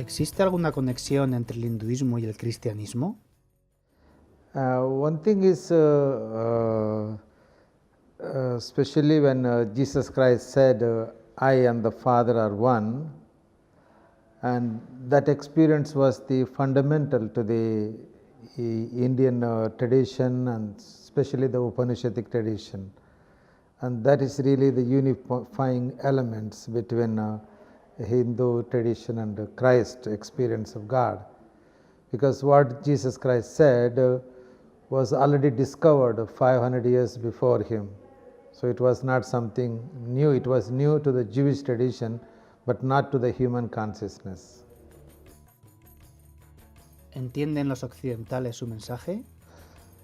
¿Existe alguna conexión entre el hinduismo y el cristianismo? One thing is, especially when Jesus Christ said, I and the Father are one, and that experience was the fundamental to the Indian tradition, and especially the Upanishadic tradition. And that is really the unifying elements between Hindu tradition and Christ experience of God. Because what Jesus Christ said was already discovered 500 years before him. So it was not something new, it was new to the Jewish tradition, but not to the human consciousness. ¿Entienden los occidentales su mensaje?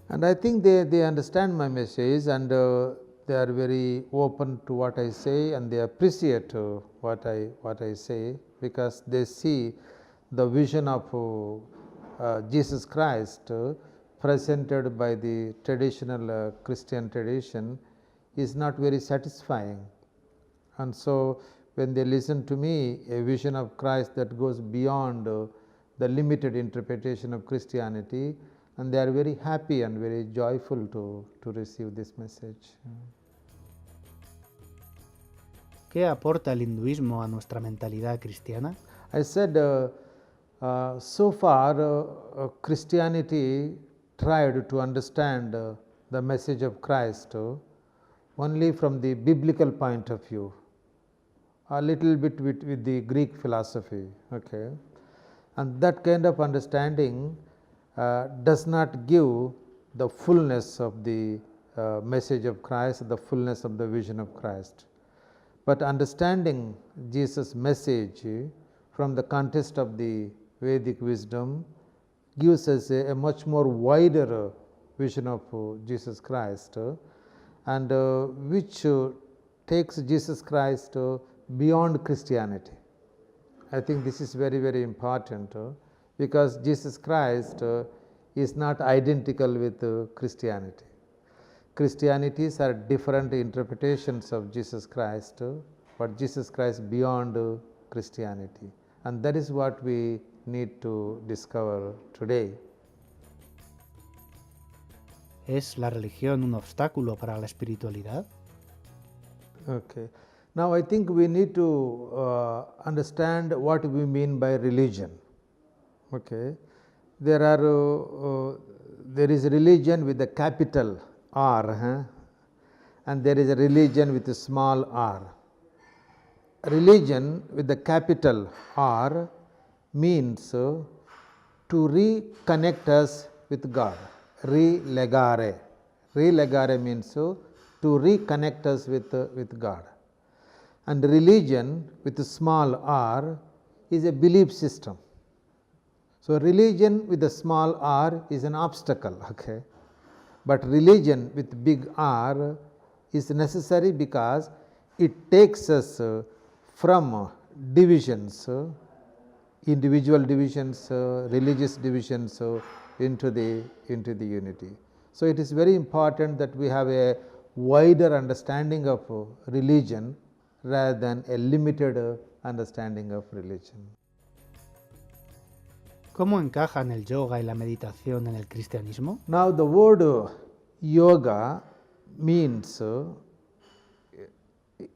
And I think they understand my message, and they are very open to what I say, and they appreciate what I say, because they see the vision of Jesus Christ presented by the traditional Christian tradition is not very satisfying. And so when they listen to me, a vision of Christ that goes beyond the limited interpretation of Christianity, and they are very happy and very joyful to receive this message. ¿Qué aporta el hinduismo a nuestra mentalidad cristiana? I said, so far Christianity tried to understand the message of Christ only from the biblical point of view, a little bit with the Greek philosophy, okay, and that kind of understanding does not give the fullness of the message of Christ, the fullness of the vision of Christ. But understanding Jesus' message from the context of the Vedic wisdom gives us a much more wider vision of Jesus Christ, and which takes Jesus Christ beyond Christianity. I think this is very, very important, because Jesus Christ is not identical with Christianity. Christianities are different interpretations of Jesus Christ, but Jesus Christ beyond Christianity. And that is what we need to discover today. ¿Es la religión un obstáculo para la espiritualidad? Okay. Now I think we need to understand what we mean by religion. Okay. There is religion with a capital R, and there is a religion with a small r. Religion with the capital R means to reconnect us with God. Relegare. Relegare means to reconnect us with God. And religion with a small r is a belief system. So religion with a small r is an obstacle, okay? But religion with big R is necessary because it takes us from divisions, individual divisions, religious divisions, into the unity. So it is very important that we have a wider understanding of religion rather than a limited understanding of religion. ¿Cómo encajan el yoga y la meditación en el cristianismo? Now the word yoga means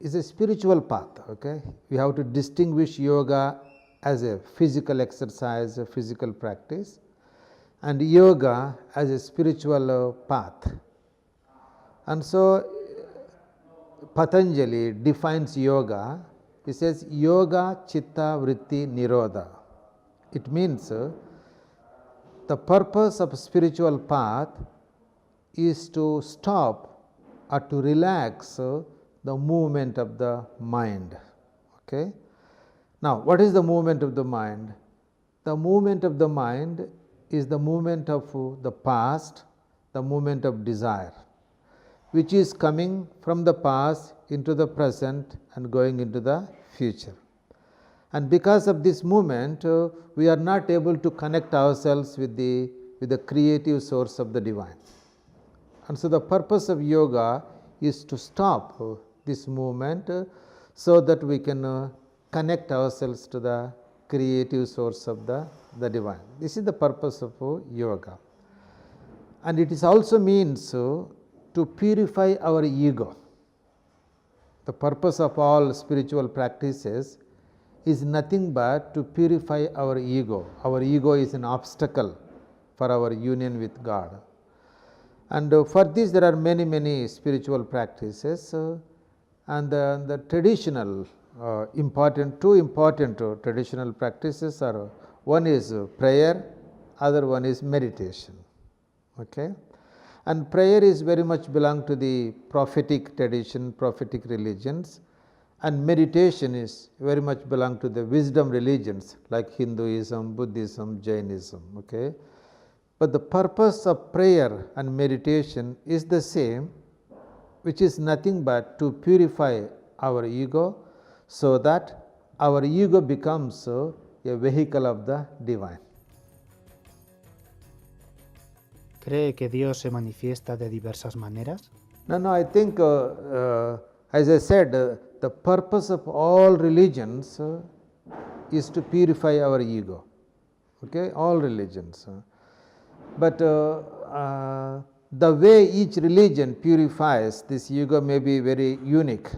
is a spiritual path, okay? We have to distinguish yoga as a physical exercise, a physical practice, and yoga as a spiritual path. And so Patanjali defines yoga. He says yoga chitta vritti nirodha. It means the purpose of a spiritual path is to stop or to relax the movement of the mind. Okay? Now, what is the movement of the mind? The movement of the mind is the movement of the past, the movement of desire, which is coming from the past into the present and going into the future. And because of this movement, we are not able to connect ourselves with the creative source of the divine. And so the purpose of yoga is to stop this movement so that we can connect ourselves to the creative source of the divine. This is the purpose of yoga. And it is also means to purify our ego. The purpose of all spiritual practices is nothing but to purify our ego. Our ego is an obstacle for our union with God. And for this there are many spiritual practices, and the traditional two important traditional practices are, one is prayer, other one is meditation. Okay? And prayer is very much belong to the prophetic tradition, prophetic religions, and meditation is very much belong to the wisdom religions like Hinduism, Buddhism, Jainism. Okay? But the purpose of prayer and meditation is the same, which is nothing but to purify our ego so that our ego becomes a vehicle of the divine. ¿Cree que Dios se manifiesta de diversas maneras? No, I think, as I said, the purpose of all religions is to purify our ego. Okay, all religions. But the way each religion purifies this ego may be very unique.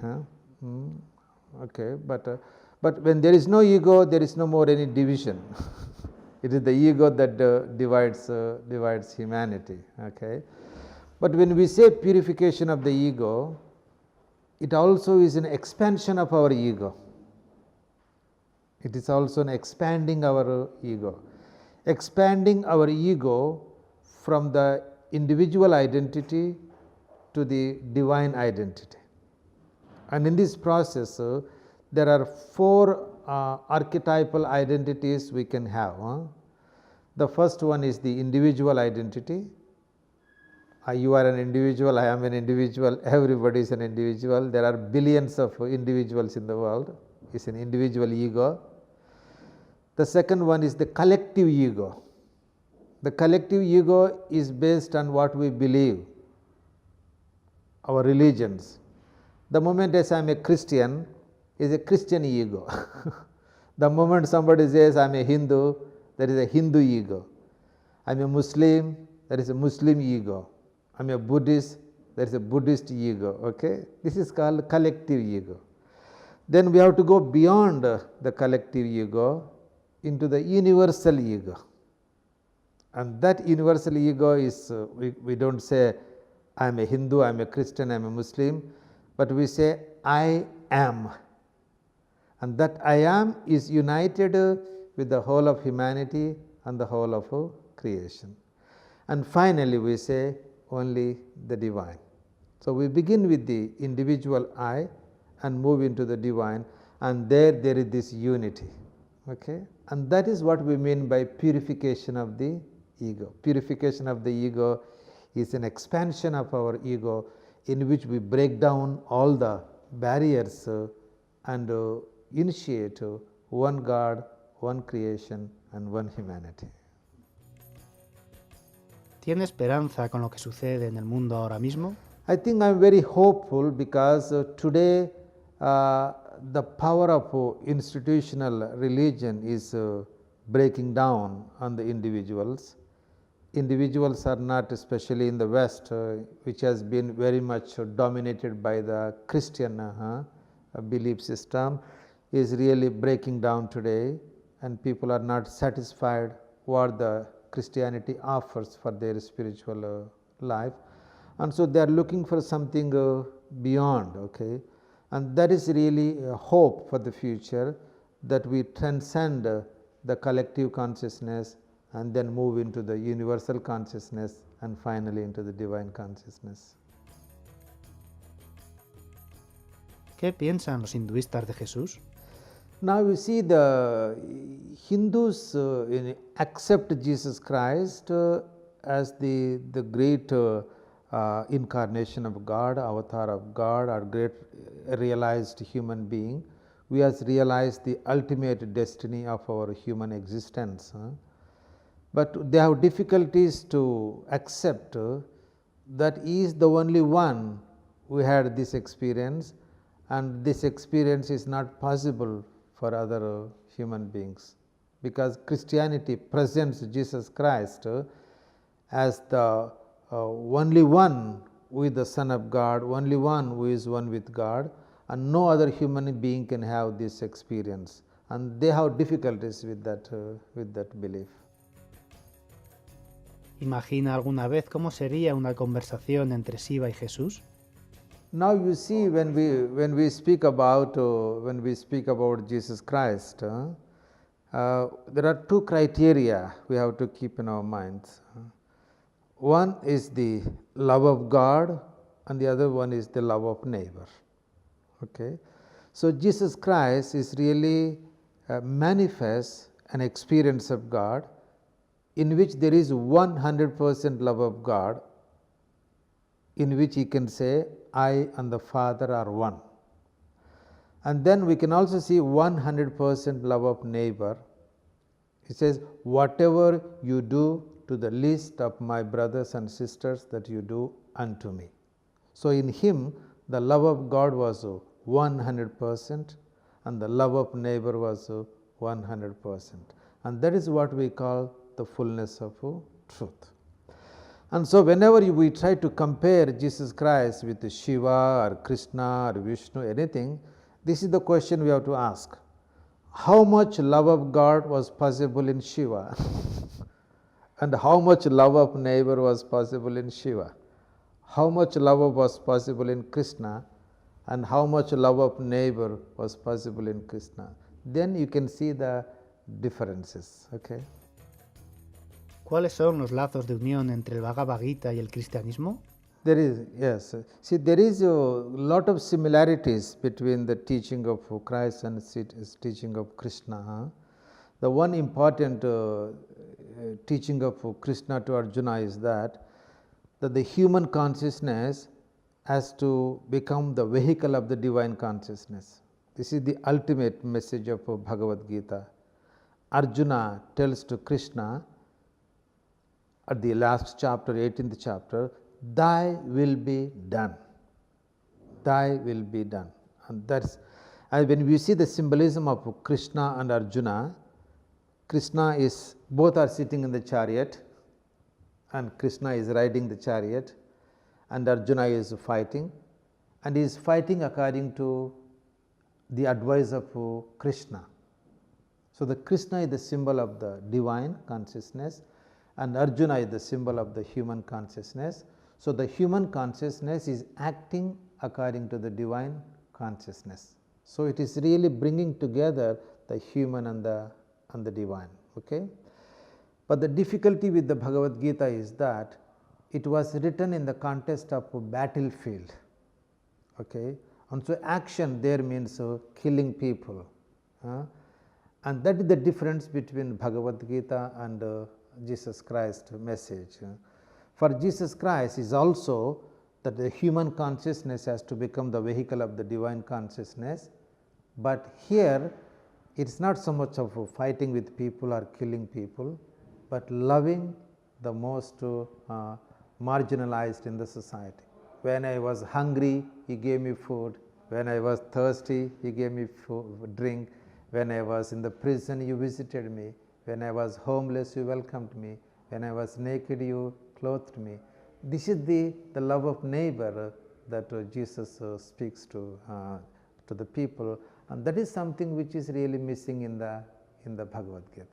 Okay, but when there is no ego, there is no more any division. It is the ego that divides humanity. Okay, but when we say purification of the ego, it also is an expansion of our ego. It is also an expanding our ego. Expanding our ego from the individual identity to the divine identity. And in this process, there are four archetypal identities we can have. The first one is the individual identity. You are an individual, I am an individual, everybody is an individual. There are billions of individuals in the world. It's an individual ego. The second one is the collective ego. The collective ego is based on what we believe, our religions. The moment I say I am a Christian, is a Christian ego. The moment somebody says I am a Hindu, there is a Hindu ego. I am a Muslim, there is a Muslim ego. I am a Buddhist, there is a Buddhist ego. Okay? This is called collective ego. Then we have to go beyond the collective ego into the universal ego. And that universal ego is, we don't say I am a Hindu, I am a Christian, I am a Muslim, but we say I am. And that I am is united with the whole of humanity and the whole of creation. And finally we say only the divine. So we begin with the individual I and move into the divine, and there is this unity. Okay? And that is what we mean by purification of the ego. Purification of the ego is an expansion of our ego in which we break down all the barriers and initiate one God, one creation and one humanity. ¿Tiene esperanza con lo que sucede en el mundo ahora mismo? I think I am very hopeful because today the power of institutional religion is breaking down on the individuals. Individuals are not, especially in the West, which has been very much dominated by the Christian belief system, is really breaking down today, and people are not satisfied what the Christianity offers for their spiritual life, and so they are looking for something beyond. Okay, and that is really a hope for the future, that we transcend the collective consciousness and then move into the universal consciousness and finally into the divine consciousness. ¿Qué piensan los hinduistas de Jesús? Now you see, the Hindus accept Jesus Christ as the great incarnation of God, avatar of God, or great realized human being who has realized the ultimate destiny of our human existence. But they have difficulties to accept that he is the only one who had this experience, and this experience is not possible for other human beings. because Christianity presents Jesus Christ as the only one who is the Son of God, only one who is one with God, and no other human being can have this experience, and they have difficulties with that belief. ¿Imagina alguna vez cómo sería una conversación entre Shiva y Jesús? Now you see, when we speak about Jesus Christ, there are two criteria we have to keep in our minds. One is the love of God, and the other one is the love of neighbor. Okay, so Jesus Christ is really manifests an experience of God, in which there is 100% love of God, in which he can say, I and the Father are one. And then we can also see 100% love of neighbor. He says, whatever you do to the least of my brothers and sisters, that you do unto me. So in him, the love of God was 100%, and the love of neighbor was 100%. And that is what we call the fullness of truth. And so whenever we try to compare Jesus Christ with Shiva or Krishna or Vishnu, anything, this is the question we have to ask. How much love of God was possible in Shiva? And how much love of neighbor was possible in Shiva? How much love was possible in Krishna? And how much love of neighbor was possible in Krishna? Then you can see the differences. Okay. ¿Cuáles son los lazos de unión entre el Bhagavad Gita y el cristianismo? There is, yes. See, there is a lot of similarities between the teaching of Christ and his teaching of Krishna. The one important teaching of Krishna to Arjuna is that the human consciousness has to become the vehicle of the divine consciousness. This is the ultimate message of Bhagavad Gita. Arjuna tells to Krishna at the last chapter, 18th chapter, thy will be done. Thy will be done. And that's, and when we see the symbolism of Krishna and Arjuna, Krishna is, both are sitting in the chariot, and Krishna is riding the chariot, and Arjuna is fighting, and he is fighting according to the advice of Krishna. So the Krishna is the symbol of the divine consciousness, and Arjuna is the symbol of the human consciousness. So the human consciousness is acting according to the divine consciousness. So it is really bringing together the human and the divine. Okay? But the difficulty with the Bhagavad Gita is that it was written in the context of a battlefield. Okay? And so action there means killing people. And that is the difference between Bhagavad Gita and Jesus Christ message. For Jesus Christ is also that the human consciousness has to become the vehicle of the divine consciousness, but here it is not so much of fighting with people or killing people, but loving the most marginalized in the society. When I was hungry, he gave me food. When I was thirsty, he gave me food, drink. When I was in the prison, you visited me. When I was homeless, you welcomed me. When I was naked, you clothed me. This is the love of neighbor that Jesus speaks to the people, and that is something which is really missing in the Bhagavad Gita.